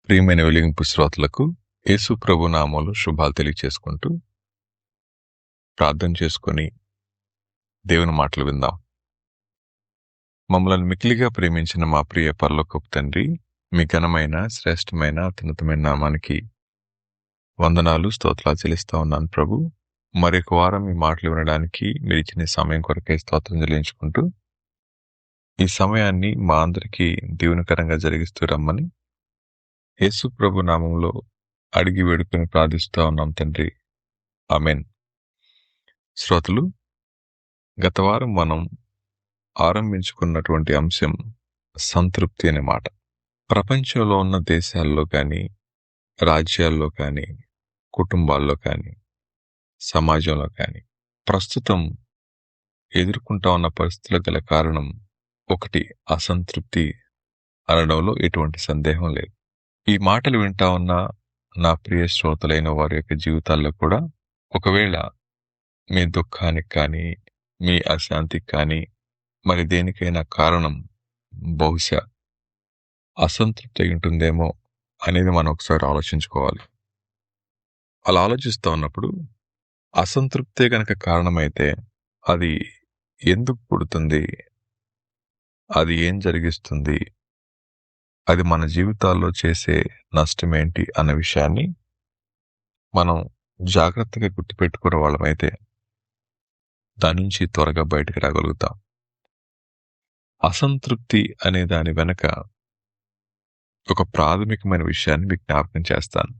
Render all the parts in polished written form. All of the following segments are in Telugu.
ప్రియమైన వెలిగింపు శ్రోతలకు యేసు ప్రభు నామములో శుభాలు తెలియచేసుకుంటూ ప్రార్థన చేసుకొని దేవుని మాటలు విందాం. మమ్మల్ని మిక్కిలిగా ప్రేమించిన మా ప్రియ పరలోకపు తండ్రి, మీ ఘనమైన శ్రేష్టమైన అత్యున్నతమైన నామానికి వందనాలు స్తోత్రాలు చెల్లిస్తా ఉన్నాను ప్రభు. మరొక వారం మీ మాటలు వినడానికి మీరు ఇచ్చిన సమయం కొరకై స్తోత్రం చెల్లించుకుంటూ ఈ సమయాన్ని మా అందరికీ దీవెనకరంగా జరిగిస్తూ రమ్మని యేసు ప్రభు నామంలో అడిగి వేడుకొని ప్రార్థిస్తూ ఉన్నాం తండ్రి, ఆమెన్. శ్రోతలు, గత వారం మనం ఆరంభించుకున్నటువంటి అంశం సంతృప్తి అనే మాట. ప్రపంచంలో ఉన్న దేశాల్లో కానీ, రాజ్యాల్లో కానీ, కుటుంబాల్లో కానీ, సమాజంలో కానీ ప్రస్తుతం ఎదుర్కొంటా ఉన్న పరిస్థితులకు గల కారణం ఒకటి అసంతృప్తి అనడంలో ఎటువంటి సందేహం లేదు. ఈ మాటలు వింటా ఉన్న నా ప్రియ శ్రోతలైన వారి యొక్క జీవితాల్లో కూడా ఒకవేళ మీ దుఃఖానికి కానీ, మీ అశాంతికి కానీ, మరి దేనికైనా కారణం బహుశా అసంతృప్తి అయి ఉంటుందేమో అనేది మనం ఒకసారి ఆలోచించుకోవాలి. అలా ఆలోచిస్తూ ఉన్నప్పుడు అసంతృప్తే గనక కారణమైతే అది ఎందుకు పుడుతుంది, అది ఏం జరిగిస్తుంది, అది మన జీవితాల్లో చేసే నష్టమేంటి అన్న విషయాన్ని మనం జాగ్రత్తగా గుర్తుపెట్టుకునే వాళ్ళమైతే దాని నుంచి త్వరగా బయటకు రాగలుగుతాం. అసంతృప్తి అనే దాని వెనక ఒక ప్రాథమికమైన విషయాన్ని మీకు జ్ఞాపకం చేస్తాను.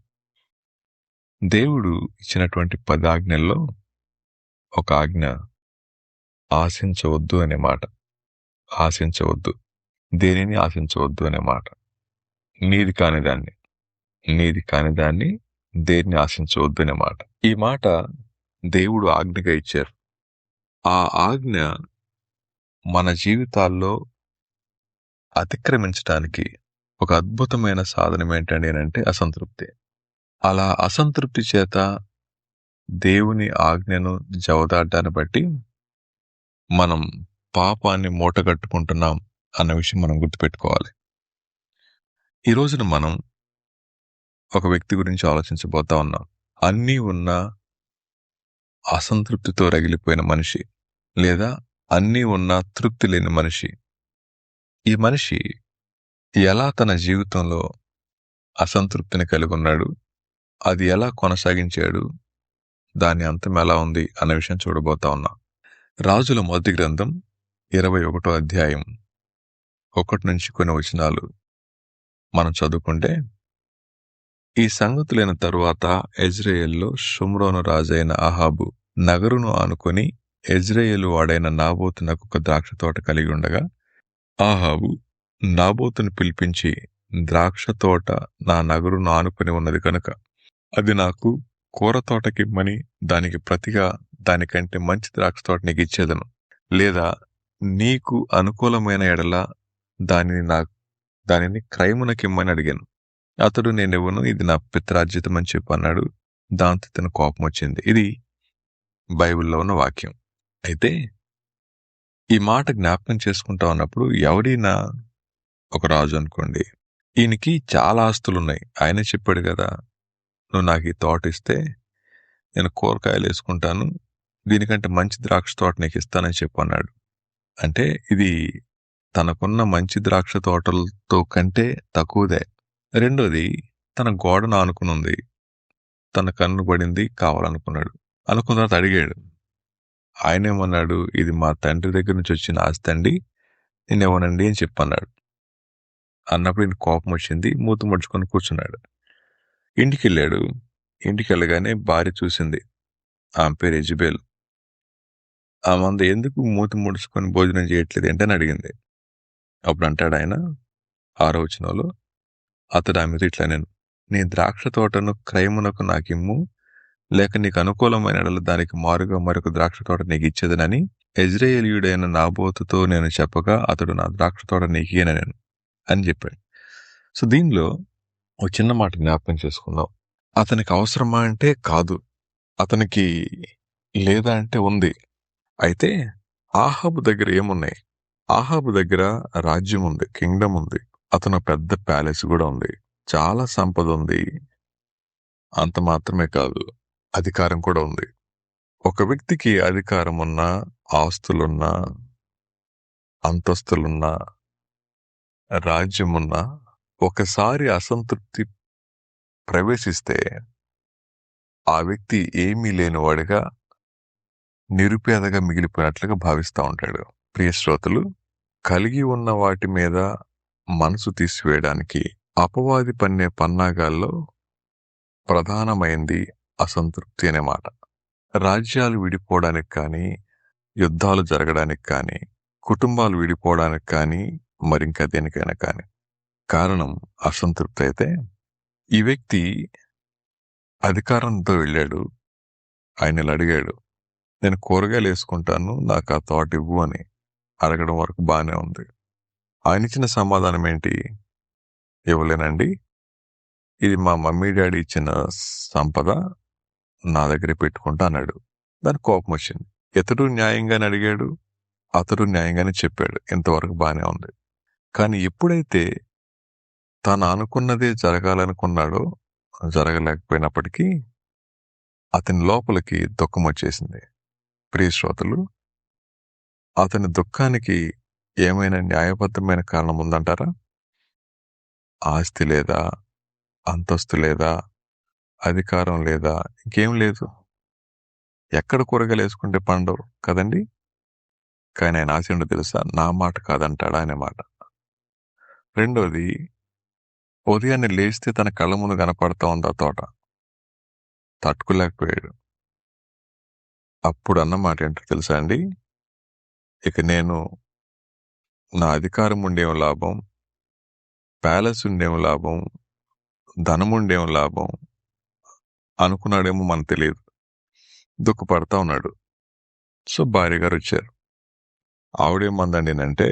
దేవుడు ఇచ్చినటువంటి 10 ఆజ్ఞల్లో ఒక ఆజ్ఞ ఆశించవద్దు అనే మాట. ఆశించవద్దు, దేనిని ఆశించవద్దు అనే మాట. నీది కాని దాన్ని దేన్ని ఆశించవద్దు అనే మాట. ఈ మాట దేవుడు ఆజ్ఞగా ఇచ్చారు. ఆ ఆజ్ఞ మన జీవితాల్లో అతిక్రమించడానికి ఒక అద్భుతమైన సాధనం ఏంటండి అంటే అసంతృప్తి. అలా అసంతృప్తి చేత దేవుని ఆజ్ఞను జవదాటాన్ని బట్టి మనం పాపాన్ని మూటగట్టుకుంటున్నాం అన్న విషయం మనం గుర్తుపెట్టుకోవాలి. ఈ రోజున మనం ఒక వ్యక్తి గురించి ఆలోచించబోతా ఉన్నాం. అన్నీ ఉన్న అసంతృప్తితో రగిలిపోయిన మనిషి, లేదా అన్నీ ఉన్న తృప్తి లేని మనిషి. ఈ మనిషి ఎలా తన జీవితంలో అసంతృప్తిని కలిగి ఉన్నాడు, అది ఎలా కొనసాగించాడు, దాని అంతం ఎలా ఉంది అన్న విషయం చూడబోతా ఉన్నాం. రాజుల మొదటి గ్రంథం 21వ అధ్యాయం 1 నుంచి కొన్ని వచనాలు మనం చదువుకుంటే, ఈ సంగతులైన తరువాత యెజ్రెయేలులో షోమ్రోను రాజైన అహాబు నగరును ఆనుకొని యెజ్రెయేలు వాడైన నాబోతునకు ఒక ద్రాక్ష తోట కలిగి ఉండగా, అహాబు నాబోతును పిలిపించి, ద్రాక్ష తోట నా నగరును ఆనుకొని ఉన్నది కనుక అది నాకు కూర తోటకిమ్మని, దానికి ప్రతిగా దానికంటే మంచి ద్రాక్ష తోట నీకు ఇచ్చేదను, లేదా నీకు అనుకూలమైన ఎడల దానిని క్రయమునకిమ్మని అడిగాను. అతడు, నేనివ్వను, ఇది నా పిత్రార్జితం అని చెప్పన్నాడు. దాంతో ఇతను కోపం వచ్చింది. ఇది బైబిల్లో ఉన్న వాక్యం. అయితే ఈ మాట జ్ఞాపకం చేసుకుంటా ఉన్నప్పుడు, ఎవడైనా ఒక రాజు అనుకోండి, ఈయనకి చాలా ఆస్తులున్నాయి. ఆయనే చెప్పాడు కదా, నువ్వు నాకు ఈ తోట ఇస్తే నేను కూరగాయలు వేసుకుంటాను, దీనికంటే మంచి ద్రాక్ష తోట నీకు ఇస్తానని చెప్పన్నాడు. అంటే ఇది తనకున్న మంచి ద్రాక్ష తోటలతో కంటే తక్కువదే. రెండోది, తన గోడను ఆనుకునుంది, తన కన్ను పడింది, కావాలనుకున్నాడు. అనుకున్న తర్వాత అడిగాడు. ఆయనేమన్నాడు, ఇది మా తండ్రి దగ్గర నుంచి వచ్చిన ఆస్తి అండి, నేనేమోనండి అని చెప్పన్నాడు. అన్నప్పుడు ఈయన కోపం వచ్చింది, మూతి ముడుచుకొని కూర్చున్నాడు. ఇంటికి వెళ్ళాడు. ఇంటికి వెళ్ళగానే భార్య చూసింది. ఆమె పేరు యెజబెల్. ఆమె అంద, ఎందుకు మూతి ముడుచుకొని భోజనం చేయట్లేదు ఏంటని అడిగింది. అప్పుడు అంటాడు ఆయన 6వ వచనంలో, అతడు ఆమె ఇట్లా, నీ ద్రాక్ష తోటను క్రయమునకు నాకిమ్ము, లేక నీకు అనుకూలమైన ఎడల దానికి మారుగా మరొక ద్రాక్ష తోట నీకు ఇచ్చేదనని యెజ్రెయేలీయుడైన నాబోతుతో నేను చెప్పగా, అతడు నా ద్రాక్ష తోట నీకు ఇయ్యనెను అని చెప్పాడు. సో దీనిలో ఒక చిన్న మాట జ్ఞాపకం చేసుకుందాం. అతనికి అవసరమా అంటే కాదు, అతనికి లేదా అంటే ఉంది. అయితే ఆహాబు దగ్గర ఏమున్నాయి? ఆహాబు దగ్గర రాజ్యం ఉంది, కింగ్డమ్ ఉంది, అతను పెద్ద ప్యాలెస్ కూడా ఉంది. చాలా సంపద ఉంది. అంత మాత్రమే కాదు, అధికారం కూడా ఉంది. ఒక వ్యక్తికి అధికారం ఉన్నా, ఆస్తులున్నా, అంతస్తులున్నా, రాజ్యమున్నా, ఒకసారి అసంతృప్తి ప్రవేశిస్తే ఆ వ్యక్తి ఏమీ లేనివాడిగా, నిరుపేదగా మిగిలిపోయినట్లుగా భావిస్తూ ఉంటాడు. ప్రియ శ్రోతలు, కలిగి ఉన్న వాటి మీద మనసు తీసివేయడానికి అపవాది పన్నే పన్నాగాల్లో ప్రధానమైంది అసంతృప్తి అనే మాట. రాజ్యాలు విడిపోవడానికి కానీ, యుద్ధాలు జరగడానికి కానీ, కుటుంబాలు విడిపోవడానికి కానీ, మరింకా దేనికైనా కానీ కారణం అసంతృప్తి అయితే, ఈ వ్యక్తి అధికారంతో వెళ్ళాడు. ఆయన ఇలా అడిగాడు, నేను కూరగాయలు వేసుకుంటాను, నాకు ఆ తోట ఇవ్వు అని అడగడం వరకు బాగానే ఉంది. ఆయన ఇచ్చిన సమాధానం ఏంటి? ఇవ్వలేనండి, ఇది మా మమ్మీ డాడీ ఇచ్చిన సంపద, నా దగ్గరే పెట్టుకుంటా అన్నాడు. దానికి కోపం వచ్చింది. ఇతడు న్యాయంగానే అడిగాడు, అతడు న్యాయంగానే చెప్పాడు, ఇంతవరకు బాగానే ఉంది. కానీ ఎప్పుడైతే తాను అనుకున్నదే జరగాలనుకున్నాడో, జరగలేకపోయినప్పటికీ అతని లోపలికి దుఃఖం వచ్చేసింది. ప్రియ శ్రోతలు, అతని దుఃఖానికి ఏమైనా న్యాయబద్ధమైన కారణం ఉందంటారా? ఆస్తి లేదా, అంతస్తు లేదా, అధికారం లేదా, ఇంకేం లేదు. ఎక్కడ కూరగాయలు వేసుకుంటే పండవు కదండి. కానీ ఆయన ఆశ ఏంటో తెలుసా? నా మాట కాదంటాడా అనే మాట. రెండోది, ఉదయాన్నే లేస్తే తన కళ్ళ ముందు కనపడతా ఉంది ఆ తోట. తట్టుకోలేకపోయాడు. అప్పుడు అన్నమాట ఏంటో తెలుసా అండి? ఇక నేను నా అధికారం ఉండేం లాభం, ప్యాలెస్ ఉండేం లాభం, ధనం ఉండేం లాభం అనుకున్నాడేమో మనకు తెలియదు. దుఃఖపడతా ఉన్నాడు. సో భార్య గారు వచ్చారు. ఆవిడేమందండి అంటే,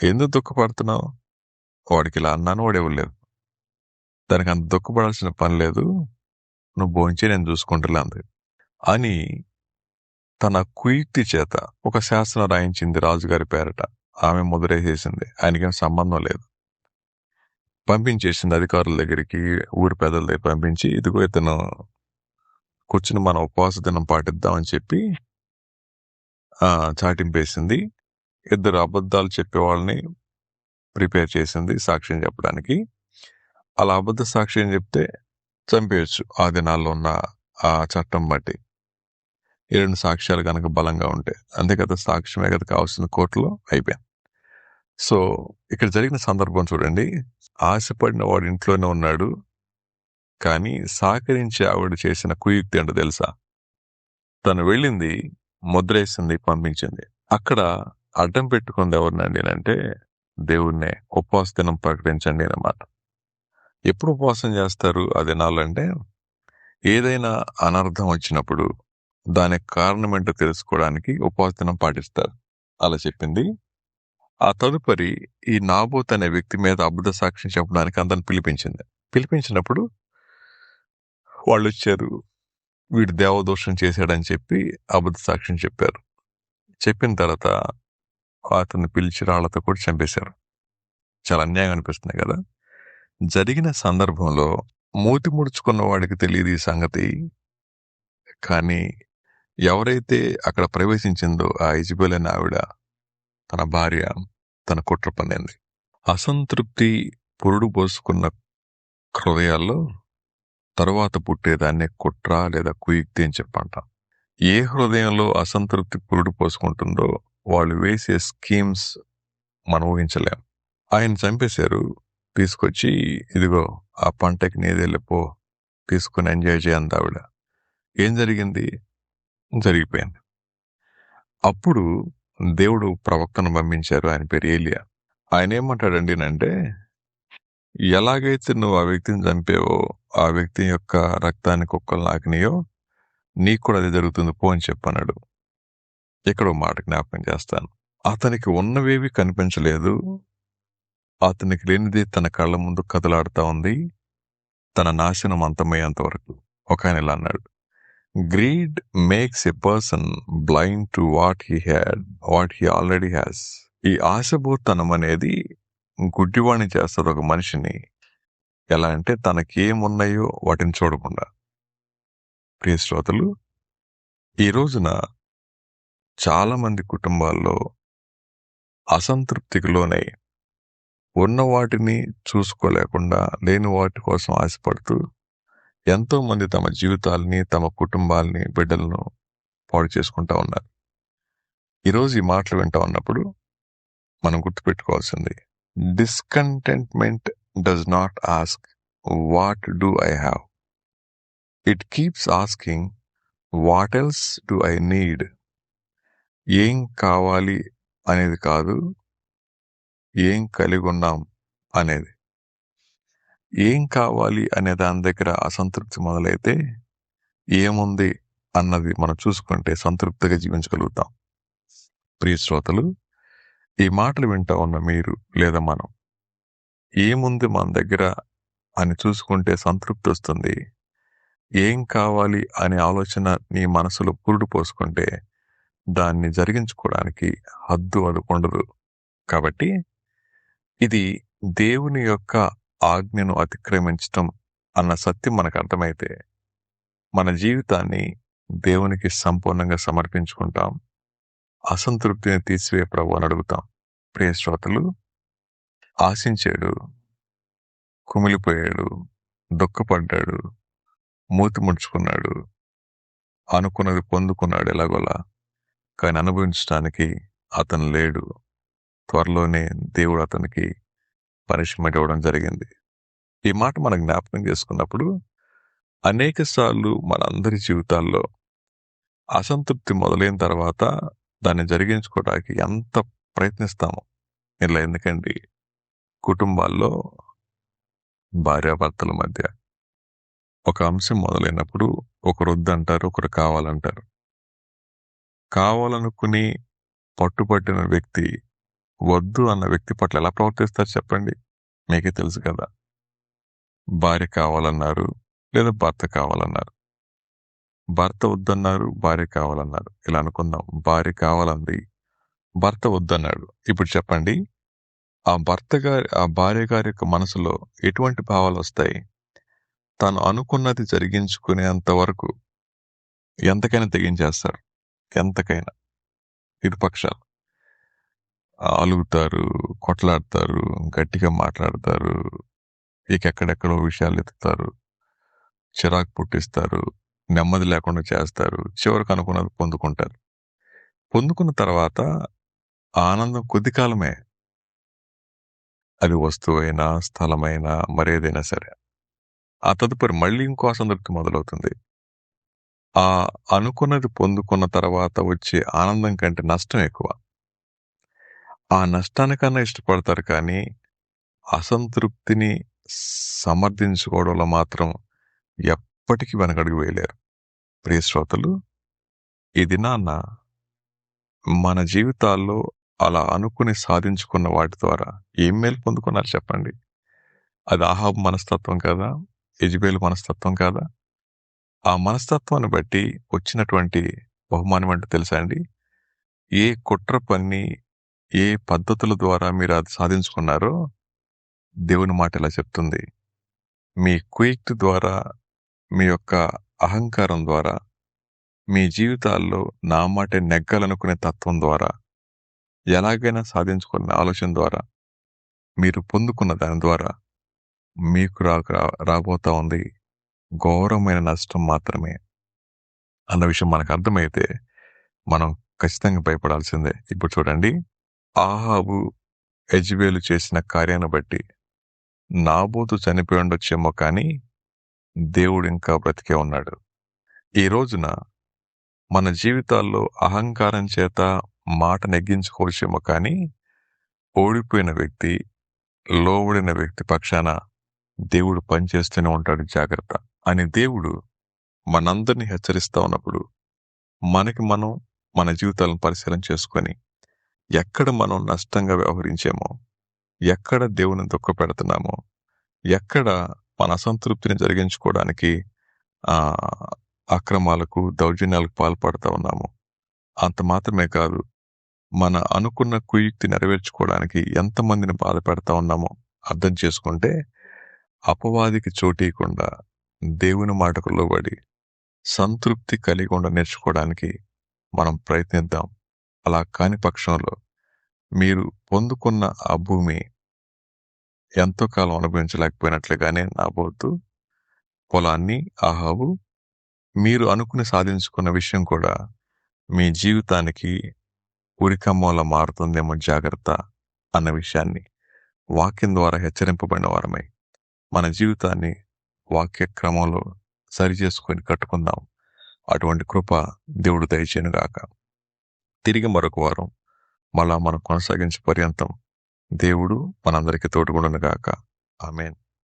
ఎందుకు దుఃఖపడుతున్నావు? వాడికి ఇలా అన్నాను, వాడు ఇవ్వలేదు. దానికి అంత దుఃఖపడాల్సిన పని లేదు, నువ్వు భోంచే, నేను చూసుకుంటలే అంది అని తన కుయుక్తి చేత ఒక శాసనం రాయించింది రాజుగారి పేరట. ఆమె ముద్రేసేసింది. ఆయనకేం సంబంధం లేదు. పంపించేసింది అధికారుల దగ్గరికి, ఊరి పెద్దల దగ్గర పంపించి, ఇదిగో ఇతను కూర్చుని మనం ఉపవాస దినం పాటిద్దామని చెప్పి చాటింపేసింది. 2 అబద్ధాలు చెప్పే వాళ్ళని ప్రిపేర్ చేసింది సాక్ష్యం చెప్పడానికి. అలా అబద్ధ సాక్ష్యం చెప్తే చంపేయచ్చు ఆ దినాల్లో ఉన్న ఆ చట్టం బట్టి. 2 సాక్ష్యాలు కనుక బలంగా ఉంటే, అంతే కదా, సాక్ష్యమే కదా కావాల్సిన కోర్టులో. అయిపోయాను. సో ఇక్కడ జరిగిన సందర్భం చూడండి. ఆశపడిన వాడు ఇంట్లోనే ఉన్నాడు, కానీ సహకరించి ఆవిడ చేసిన కుయుక్తి ఏంటో తెలుసా? తను వెళ్ళింది, ముద్రేసింది, పంపించింది. అక్కడ అడ్డం పెట్టుకుంది ఎవరినండి అంటే, దేవుణ్ణే. ఉపవాస దినం ప్రకటించండి అన్నమాట. ఎప్పుడు ఉపవాసం చేస్తారు ఆ దినాలంటే, ఏదైనా అనర్థం వచ్చినప్పుడు దానికి కారణం ఏంటో తెలుసుకోవడానికి ఉపవాస దినం పాటిస్తారు. అలా చెప్పింది. ఆ తదుపరి ఈ నాబోత్ అనే వ్యక్తి మీద అబద్ధ సాక్ష్యం చెప్పడానికి అందరిని పిలిపించింది. పిలిపించినప్పుడు వాళ్ళు వచ్చారు. వీడు దేవదోషం చేశాడని చెప్పి అబద్ధ సాక్ష్యం చెప్పారు. చెప్పిన తర్వాత అతన్ని పిలిచి రాళ్లతో కూడా చంపేశారు. చాలా అన్యాయం అనిపిస్తుంది కదా. జరిగిన సందర్భంలో మూతి ముడుచుకున్న వాడికి తెలియదు ఈ సంగతి. కానీ ఎవరైతే అక్కడ ప్రవేశించిందో ఆ ఇజబెల్ అనే ఆవిడ, తన భార్య, తన కుట్ర పన్నింది. అసంతృప్తి పురుడు పోసుకున్న హృదయాల్లో తరువాత పుట్టేదాన్నే కుట్ర లేదా కుయుక్తి అని చెప్పంట. ఏ హృదయంలో అసంతృప్తి పురుడు పోసుకుంటుందో వాళ్ళు వేసే స్కీమ్స్ మనం ఊహించలేం. ఆయన చంపేశారు. తీసుకొచ్చి, ఇదిగో ఆ పంటకి నీదెళ్ళిపో, తీసుకుని ఎంజాయ్ చేయండి ఆవిడ. ఏం జరిగింది? జరిగిపోయింది. అప్పుడు దేవుడు ప్రవక్తను పంపించారు. ఆయన పేరు ఏలియా. ఆయన ఏమంటాడండి అంటే, ఎలాగైతే నువ్వు ఆ వ్యక్తిని చంపేవో, ఆ వ్యక్తి యొక్క రక్తాన్ని కుక్కలు నాకినాయో, నీకు కూడా అది జరుగుతుంది, పో అని చెప్పన్నాడు. ఇక్కడ మాట జ్ఞాపకం చేస్తాను. అతనికి ఉన్నవేవి కనిపించలేదు, అతనికి లేనిది తన కళ్ళ ముందు కదలాడుతా ఉంది, తన నాశనం అంతమయ్యేంత వరకు. ఒక ఆయన ఇలా అన్నాడు, greed makes a person blind to what he already has. ఈ ఆశభూతనం అనేది గుడ్డివాణి చేస్తుంది ఒక మనిషిని. ఎలా అంటే తనకేమున్నాయో వాటిని చూడకుండా. ప్రియ శ్రోతలు, ఈ రోజున చాలా మంది కుటుంబాల్లో అసంతృప్తికి లోనై ఉన్న వాటిని చూసుకోలేకుండా లేని వాటి కోసం ఆశపడుతూ ఎంతో మంది తమ జీవితాల్ని, తమ కుటుంబాల్ని, బిడ్డలను పాడు చేసుకుంటా ఉన్నారు. ఈరోజు ఈ మాటలు వింటా ఉన్నప్పుడు మనం గుర్తుపెట్టుకోవాల్సింది, discontentment does not ask what do I have, it keeps asking what else do I need. ఏం కావాలి అనేది కాదు, ఏం కలిగి ఉన్నాం అనేది. ఏం కావాలి అనే దాని దగ్గర అసంతృప్తి మొదలైతే ఏముంది అన్నది మనం చూసుకుంటే సంతృప్తిగా జీవించగలుగుతాం. ప్రియ శ్రోతలు, ఈ మాటలు వింటా ఉన్న మీరు లేదా మనం ఏముంది మన దగ్గర అని చూసుకుంటే సంతృప్తి వస్తుంది. ఏం కావాలి అనే ఆలోచన నీ మనసులో పురుడు పోసుకుంటే దాన్ని జరిగించుకోవడానికి హద్దు అదుకుండదు. కాబట్టి ఇది దేవుని యొక్క ఆజ్ఞను అతిక్రమించటం అన్న సత్యం మనకు అర్థమైతే మన జీవితాన్ని దేవునికి సంపూర్ణంగా సమర్పించుకుంటాం. అసంతృప్తిని తీసివే ప్రభు అని అడుగుతాం. ప్రియ శ్రోతలు, ఆశించాడు, కుమిలిపోయాడు, దుఃఖపడ్డాడు, మూతి ముడుచుకున్నాడు, అనుకున్నది పొందుకున్నాడు ఎలాగోలా, కానీ అనుభవించడానికి అతను లేడు. త్వరలోనే దేవుడు అతనికి పనిష్మెంట్ ఇవ్వడం జరిగింది. ఈ మాట మనం జ్ఞాపకం చేసుకున్నప్పుడు అనేక సార్లు మనందరి జీవితాల్లో అసంతృప్తి మొదలైన తర్వాత దాన్ని జరిగించుకోవడానికి ఎంత ప్రయత్నిస్తామో. ఇలా ఎందుకండి, కుటుంబాల్లో భార్యాభర్తల మధ్య ఒక అంశం మొదలైనప్పుడు ఒకరు వద్దంటారు, ఒకరు కావాలంటారు. కావాలనుకుని పట్టుపట్టిన వ్యక్తి వద్దు అన్న వ్యక్తి పట్ల ఎలా ప్రవర్తిస్తారు చెప్పండి? మీకే తెలుసు కదా. భార్య కావాలన్నారు లేదా భర్త కావాలన్నారు, భర్త వద్దన్నారు, భార్య కావాలన్నారు. ఇలా అనుకుందాం, భార్య కావాలంది, భర్త వద్దన్నాడు. ఇప్పుడు చెప్పండి, ఆ భార్య గారి యొక్క మనసులో ఎటువంటి భావాలు వస్తాయి? తను అనుకున్నది జరిగించుకునేంత వరకు ఎంతకైనా తెగించేస్తారు. ఎంతకైనా ఇరుపక్షాలు అలుగుతారు, కొట్లాడతారు, గట్టిగా మాట్లాడతారు, ఇక ఎక్కడెక్కడో విషయాలు ఎత్తుతారు, చిరాకు పుట్టిస్తారు, నెమ్మది లేకుండా చేస్తారు. చివరికి అనుకున్నది పొందుకుంటారు. పొందుకున్న తర్వాత ఆనందం కొద్ది కాలమే. అది వస్తువైనా, స్థలమైనా, మరేదైనా సరే. ఆ తదుపరి మళ్ళీ ఇంకో అసంతృప్తి మొదలవుతుంది. ఆ అనుకున్నది పొందుకున్న తర్వాత వచ్చే ఆనందం కంటే నష్టం ఎక్కువ. ఆ నష్టానికన్నా ఇష్టపడతారు, కానీ అసంతృప్తిని సమర్థించుకోవడంలో మాత్రం ఎప్పటికీ వెనకడుగు వేయలేరు. ప్రియ శ్రోతలు, ఈ దినాన్న మన జీవితాల్లో అలా అనుకుని సాధించుకున్న వాటి ద్వారా ఏం మేలు పొందుకున్నారు చెప్పండి? అది ఆహాబు మనస్తత్వం కాదా? యెజెబెలు మనస్తత్వం కాదా? ఆ మనస్తత్వాన్ని బట్టి వచ్చినటువంటి బహుమానం అంటే తెలుసా అండి? ఏ కుట్ర పన్ని, ఏ పద్ధతుల ద్వారా మీరు అది సాధించుకున్నారో దేవుని మాట ఇలా చెప్తుంది. మీ కుయుక్తి ద్వారా, మీ యొక్క అహంకారం ద్వారా, మీ జీవితాల్లో నా మాటే నెగ్గాలనుకునే తత్వం ద్వారా, ఎలాగైనా సాధించుకునే ఆలోచన ద్వారా, మీరు పొందుకున్న దాని ద్వారా మీకు రాబోతా ఉంది ఘోరమైన నష్టం మాత్రమే అన్న విషయం మనకు అర్థమైతే మనం ఖచ్చితంగా భయపడాల్సిందే. ఇప్పుడు చూడండి, ఆహాబు యెజెబెలు చేసిన కార్యాన్ని బట్టి నాబోతు చనిపోయి ఉండొచ్చేమో, కానీ దేవుడు ఇంకా బ్రతికే ఉన్నాడు. ఈ రోజున మన జీవితాల్లో అహంకారం చేత మాట నెగ్గించుకోవచ్చేమో, కానీ ఓడిపోయిన వ్యక్తి, లోబడిన వ్యక్తి పక్షాన దేవుడు పనిచేస్తూనే ఉంటాడు. జాగ్రత్త అని దేవుడు మనందరినీ హెచ్చరిస్తా ఉన్నప్పుడు మనకి మనం మన జీవితాలను పరిశీలన చేసుకొని ఎక్కడ మనం నష్టంగా వ్యవహరించామో, ఎక్కడ దేవుని దుఃఖపెడుతున్నామో, ఎక్కడ మన అసంతృప్తిని జరిగించుకోవడానికి అక్రమాలకు, దౌర్జన్యాలకు పాల్పడతా ఉన్నాము. అంత మాత్రమే కాదు, మన అనుకున్న కుయుక్తి నెరవేర్చుకోవడానికి ఎంతమందిని బాధ పెడతా ఉన్నామో అర్థం చేసుకుంటే అపవాదికి చోటీయకుండా దేవుని మాటకు లోబడి సంతృప్తి కలిగి ఉండ నేర్చుకోవడానికి మనం ప్రయత్నిద్దాం. అలా కాని పక్షంలో మీరు పొందుకున్న ఆ భూమి ఎంతో కాలం అనుభవించలేకపోయినట్లుగానే నాబోతు పొలాన్ని ఆహాబు మీరు అనుకుని సాధించుకున్న విషయం కూడా మీ జీవితానికి ఉరికమ్మలా మారుతుందేమో జాగ్రత్త అన్న విషయాన్ని వాక్యం ద్వారా హెచ్చరింపబడిన వారమై మన జీవితాన్ని వాక్య క్రమంలో సరిచేసుకొని కట్టుకుందాం. అటువంటి కృప దేవుడు దయచేయనుగాక. తిరిగి మరొక వారం మళ్ళా మనం కొనసాగించే పర్యంతం దేవుడు మనందరికీ తోడుగుండునుగాక. ఆమేన్.